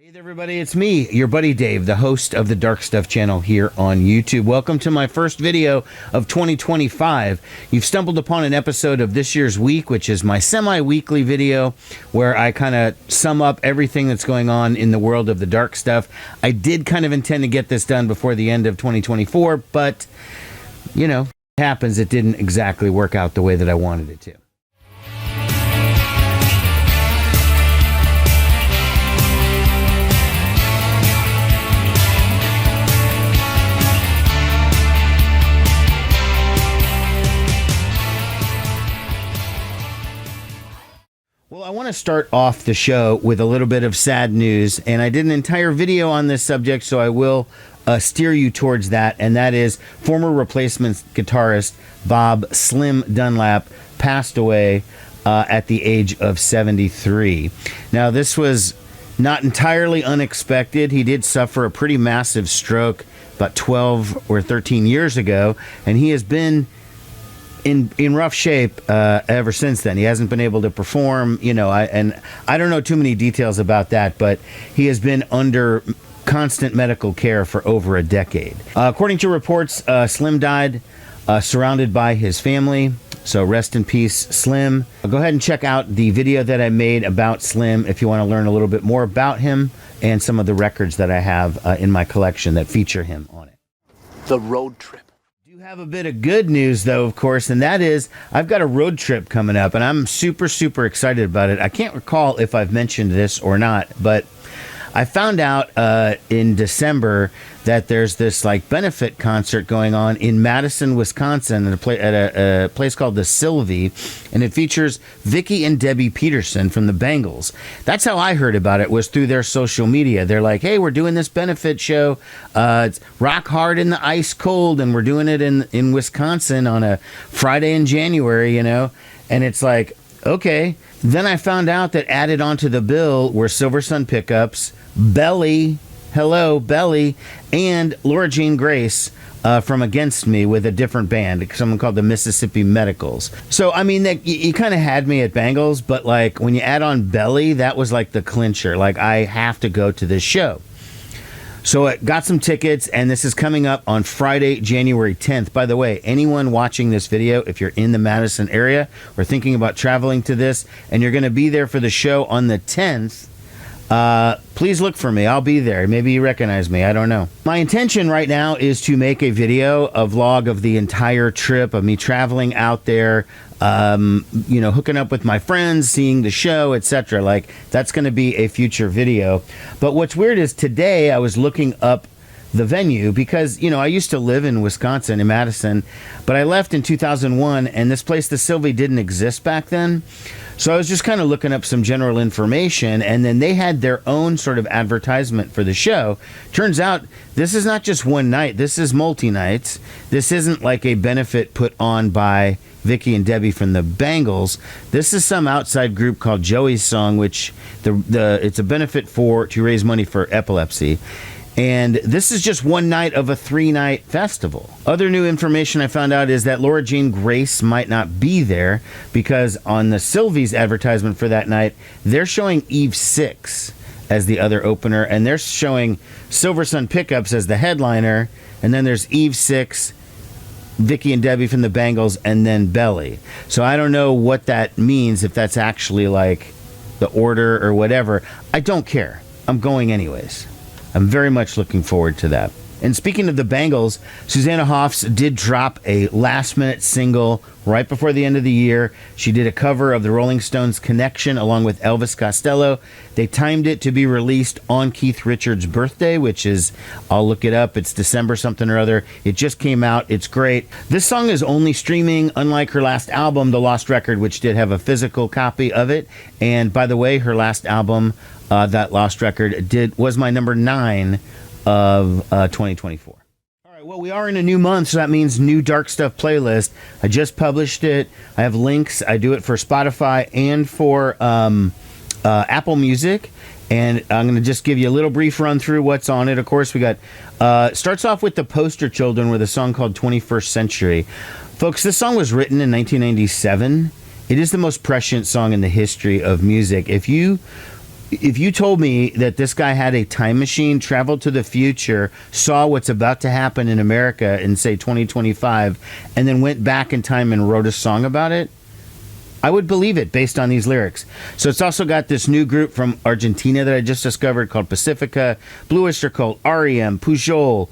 Hey there, everybody, it's me, your buddy Dave, the host of the Dark Stuff channel here on YouTube. Welcome to my first video of 2025. You've stumbled upon an episode of this year's week, which is my semi-weekly video where I kind of sum up everything that's going on in the world of the Dark Stuff. I did kind of intend to get this done before the end of 2024, but, you know, it happens. It didn't exactly work out the way that I wanted it to. Well, I want to start off the show with a little bit of sad news, and I did an entire video on this subject, so I will steer you towards that, and that is former Replacements guitarist Bob Slim Dunlap passed away at the age of 73. Now, this was not entirely unexpected. He did suffer a pretty massive stroke about 12 or 13 years ago, and he has been in rough shape ever since then. He hasn't been able to perform, you know, I don't know too many details about that, but he has been under constant medical care for over a decade. According to reports, Slim died surrounded by his family, so rest in peace, Slim. Go ahead and check out the video that I made about Slim if you want to learn a little bit more about him and some of the records that I have in my collection that feature him on it. The road trip. Have a bit of good news, though, of course, and that is I've got a road trip coming up, and I'm super excited about it. I can't recall if I've mentioned this or not, but I found out in December that there's this like benefit concert going on in Madison, Wisconsin at a place called the Sylvie, and it features Vicky and Debbie Peterson from the Bangles. That's how I heard about it, was through their social media. They're like, hey, we're doing this benefit show. It's rock hard in the ice cold, and we're doing it in Wisconsin on a Friday in January, you know? And it's like, okay. Then I found out that added onto the bill were Silversun pickups, Belly, hello, Belly, and Laura Jean Grace from Against Me with a different band, someone called the Mississippi Medicals. So, I mean, you kind of had me at Bangles, but like when you add on Belly, that was like the clincher. Like, I have to go to this show. So I got some tickets, and this is coming up on Friday, January 10th. By the way, anyone watching this video, if you're in the Madison area or thinking about traveling to this, and you're going to be there for the show on the 10th, please look for me. I'll be there. Maybe you recognize me. I don't know. My intention right now is to make a video, a vlog of the entire trip of me traveling out there, you know, hooking up with my friends, seeing the show, etc. Like, that's going to be a future video. But what's weird is today I was looking up the venue because, you know, I used to live in Wisconsin, in Madison, but I left in 2001, and this place, the Sylvie, didn't exist back then. So I was just kind of looking up some general information, and then they had their own sort of advertisement for the show. Turns out this is not just one night. This is multi-nights. This isn't like a benefit put on by Vicky and Debbie from the Bangles. This is some outside group called Joey's Song, which it's a benefit to raise money for epilepsy. And this is just one night of a 3-night festival. Other new information I found out is that Laura Jean Grace might not be there because on the Sylvie's advertisement for that night, they're showing Eve 6 as the other opener, and they're showing Silversun Pickups as the headliner, and then there's Eve 6, Vicky and Debbie from the Bangles, and then Belly. So I don't know what that means, if that's actually like the order or whatever. I don't care. I'm going anyways. I'm very much looking forward to that. And speaking of the Bangles, Susanna Hoffs did drop a last-minute single right before the end of the year. She did a cover of the Rolling Stones' Connection along with Elvis Costello. They timed it to be released on Keith Richards' birthday, which is, I'll look it up, it's December something or other. It just came out. It's great. This song is only streaming, unlike her last album, The Lost Record, which did have a physical copy of it. And by the way, her last album, that Lost Record, was my number 9 of 2024. All right, well, we are in a new month, so that means new Dark Stuff playlist. I just published it. I have links. I do it for Spotify and for Apple Music. And I'm going to just give you a little brief run through what's on it. Of course, we got, starts off with the Poster Children with a song called 21st Century. Folks, this song was written in 1997. It is the most prescient song in the history of music. If you if you told me that this guy had a time machine, traveled to the future, saw what's about to happen in America in, say, 2025, and then went back in time and wrote a song about it, I would believe it based on these lyrics. So it's also got this new group from Argentina that I just discovered called Pacifica, Blue Oyster Cult, R.I.P, Pujol,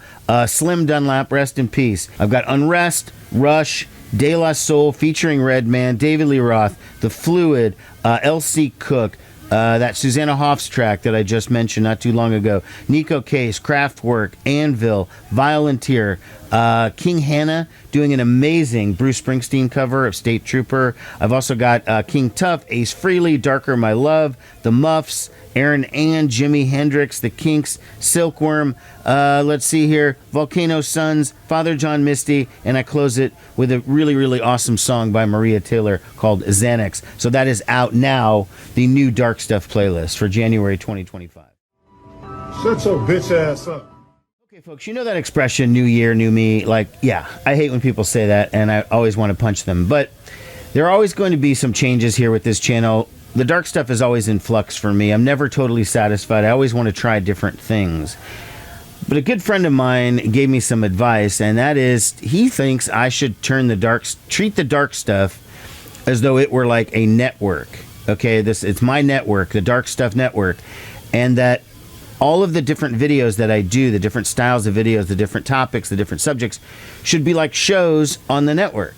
Slim Dunlap, rest in peace. I've got Unrest, Rush, De La Soul featuring Redman, David Lee Roth, The Fluid, L.C. Cook, that Susanna Hoffs track that I just mentioned not too long ago, Nico Case, Kraftwerk, Anvil, Violenteer, King Hannah doing an amazing Bruce Springsteen cover of State Trooper. I've also got King Tuff, Ace Frehley, Darker My Love, The Muffs, Aaron Ann, Jimi Hendrix, The Kinks, Silkworm, let's see here, Volcano Suns, Father John Misty, and I close it with a really, really awesome song by Maria Taylor called Xanax. So that is out now, the new Dark Stuff playlist for January 2025. Shut your bitch ass up. Okay, folks, you know that expression, new year, new me? Like, yeah, I hate when people say that, and I always want to punch them. But there are always going to be some changes here with this channel. The dark stuff is always in flux for me. I'm never totally satisfied. I always want to try different things. But a good friend of mine gave me some advice, and that is he thinks I should treat the dark stuff as though it were like a network. Okay, it's my network, the Dark Stuff Network, and that all of the different videos that I do, the different styles of videos, the different topics, the different subjects, should be like shows on the network.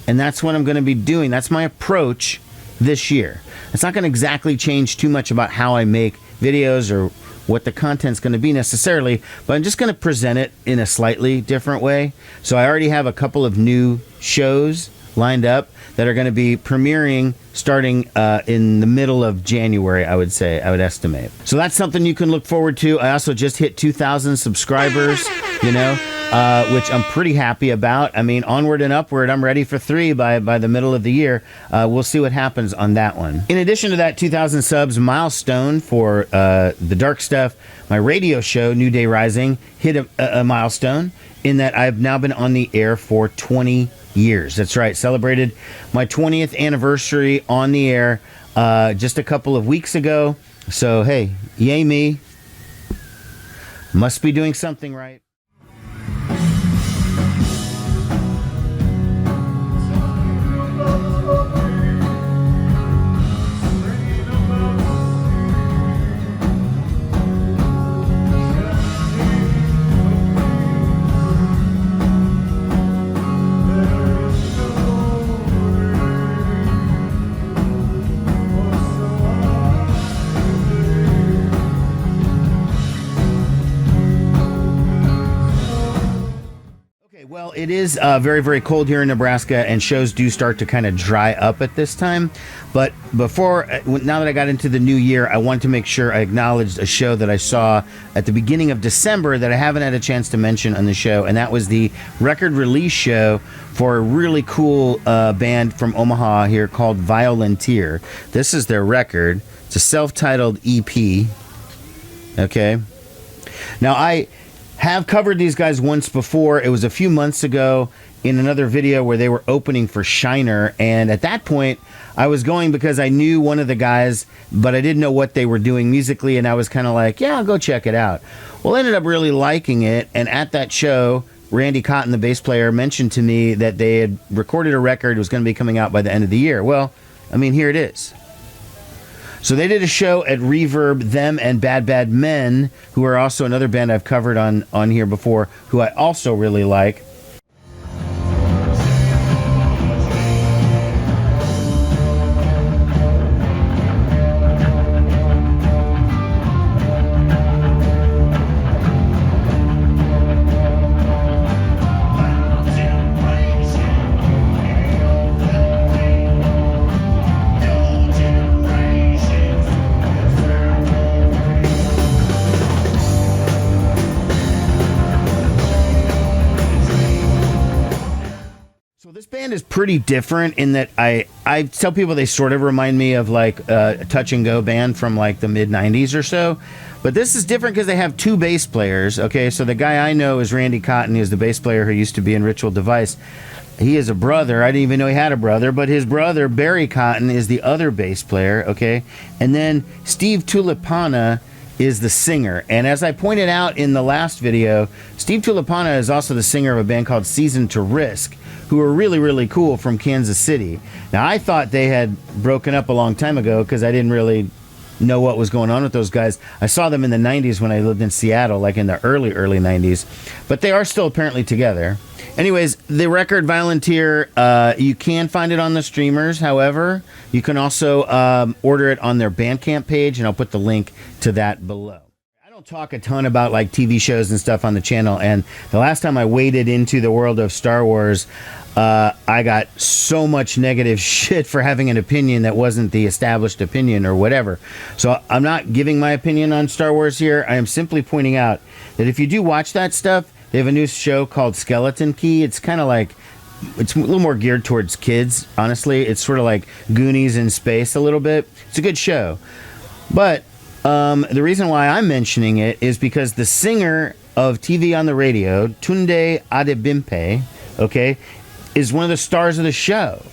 And that's what I'm going to be doing. That's my approach this year. It's not going to exactly change too much about how I make videos or what the content's going to be necessarily, but I'm just going to present it in a slightly different way. So I already have a couple of new shows lined up that are going to be premiering starting in the middle of January, I would estimate. So that's something you can look forward to. I also just hit 2,000 subscribers, which I'm pretty happy about. I mean, onward and upward, I'm ready for 3 by the middle of the year. We'll see what happens on that one. In addition to that 2,000 subs milestone for the Dark Stuff, my radio show, New Day Rising, hit a milestone in that I've now been on the air for 20 years. That's right. Celebrated my 20th anniversary on the air just a couple of weeks ago. So, hey, yay me. Must be doing something right. Well, it is very, very cold here in Nebraska, and shows do start to kind of dry up at this time. But now that I got into the new year, I wanted to make sure I acknowledged a show that I saw at the beginning of December that I haven't had a chance to mention on the show, and that was the record release show for a really cool band from Omaha here called Violenteer. This is their record. It's a self-titled EP. Okay. Now, I have covered these guys once before. It was a few months ago in another video where they were opening for Shiner, and at that point I was going because I knew one of the guys, but I didn't know what they were doing musically, and I was kind of like, yeah, I'll go check it out. Well, I ended up really liking it, and at that show, Randy Cotton, the bass player, mentioned to me that they had recorded a record. It was going to be coming out by the end of the year. Well, I mean, here it is. So they did a show at Reverb, them and Bad Bad Men, who are also another band I've covered on here before, who I also really like. Is pretty different in that I tell people they sort of remind me of like a touch and go band from like the mid 90s or so, but this is different because they have 2 bass players. Okay, so the guy I know is Randy Cotton. He's the bass player who used to be in Ritual Device, He is a brother. I didn't even know he had a brother, but his brother, Barry Cotton, is the other bass player, okay? And then Steve Tulipana is the singer. And as I pointed out in the last video, Steve Tulipana is also the singer of a band called Season to Risk, who are really, really cool from Kansas City. Now, I thought they had broken up a long time ago because I didn't really know what was going on with those guys. I saw them in the 90s when I lived in Seattle, like in the early 90s. But they are still apparently together. Anyways, the record Violenteer, you can find it on the streamers. However, you can also order it on their Bandcamp page, and I'll put the link to that below. I don't talk a ton about like TV shows and stuff on the channel, and the last time I waded into the world of Star Wars, I got so much negative shit for having an opinion that wasn't the established opinion or whatever. So I'm not giving my opinion on Star Wars here. I am simply pointing out that if you do watch that stuff, they have a new show called Skeleton Key. It's kind of like, it's a little more geared towards kids, honestly. It's sort of like Goonies in space a little bit. It's a good show. But the reason why I'm mentioning it is because the singer of TV on the radio, Tunde Adebimpe, okay, is one of the stars of the show.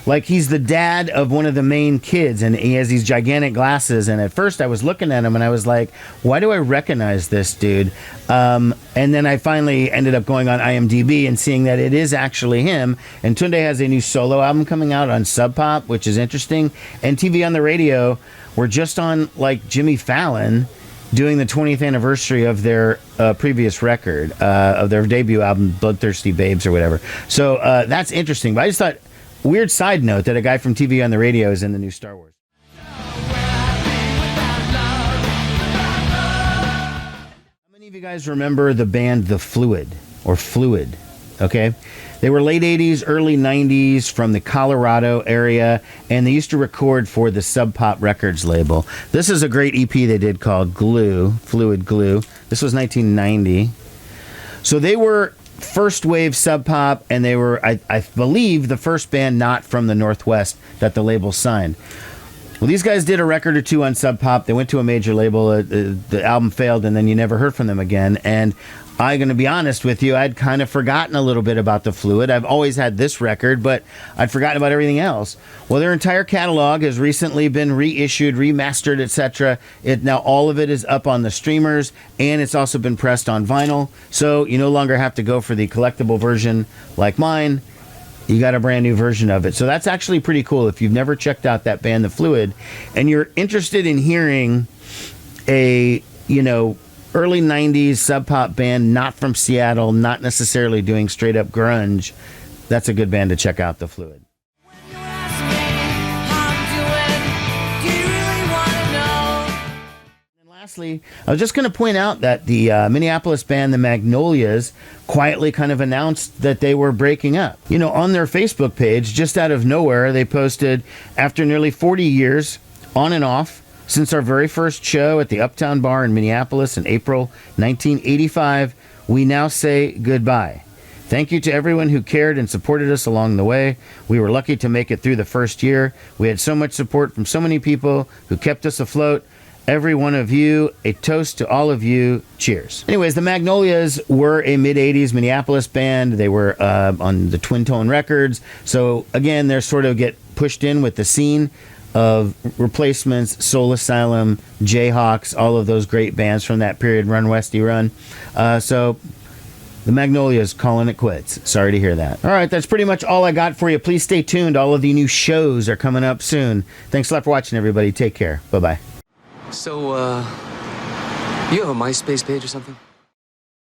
Like, he's the dad of one of the main kids, and he has these gigantic glasses. And at first I was looking at him and I was like, why do I recognize this dude? And then I finally ended up going on IMDb and seeing that it is actually him. And Tunde has a new solo album coming out on Sub Pop, which is interesting. And TV on the radio, we're just on like Jimmy Fallon doing the 20th anniversary of their previous record, of their debut album, Bloodthirsty Babes or whatever. So that's interesting. But I just thought, weird side note that a guy from TV on the radio is in the new Star Wars. How many of you guys remember the band The Fluid, or Fluid? Okay, they were late 80s, early 90s from the Colorado area, and they used to record for the Sub Pop Records label. This is a great EP they did called Glue, Fluid Glue. This was 1990. So they were first wave Sub Pop, and they were, I believe, the first band not from the Northwest that the label signed. Well, these guys did a record or two on Sub Pop. They went to a major label. The album failed, and then you never heard from them again. And I'm going to be honest with you, I'd kind of forgotten a little bit about The Fluid. I've always had this record, but I'd forgotten about everything else. Well, their entire catalog has recently been reissued, remastered, etc. Now all of it is up on the streamers, and it's also been pressed on vinyl. So you no longer have to go for the collectible version like mine. You got a brand new version of it. So that's actually pretty cool. If you've never checked out that band, The Fluid, and you're interested in hearing a, early 90s Sub Pop band, not from Seattle, not necessarily doing straight up grunge, that's a good band to check out, The Fluid. And lastly, I was just going to point out that the Minneapolis band, the Magnolias, quietly kind of announced that they were breaking up. On their Facebook page, just out of nowhere, they posted, after nearly 40 years, on and off, since our very first show at the Uptown Bar in Minneapolis in April 1985, we now say goodbye. Thank you to everyone who cared and supported us along the way. We were lucky to make it through the first year. We had so much support from so many people who kept us afloat. Every one of you, a toast to all of you. Cheers. Anyways, the Magnolias were a mid-'80s Minneapolis band. They were on the Twin Tone Records. So again, they're sort of get pushed in with the scene of Replacements, Soul Asylum, Jayhawks, all of those great bands from that period, Run Westy Run. So the Magnolias calling it quits. Sorry to hear that. All right, that's pretty much all I got for you. Please stay tuned. All of the new shows are coming up soon. Thanks a lot for watching, everybody. Take care. Bye-bye. So, you have a MySpace page or something?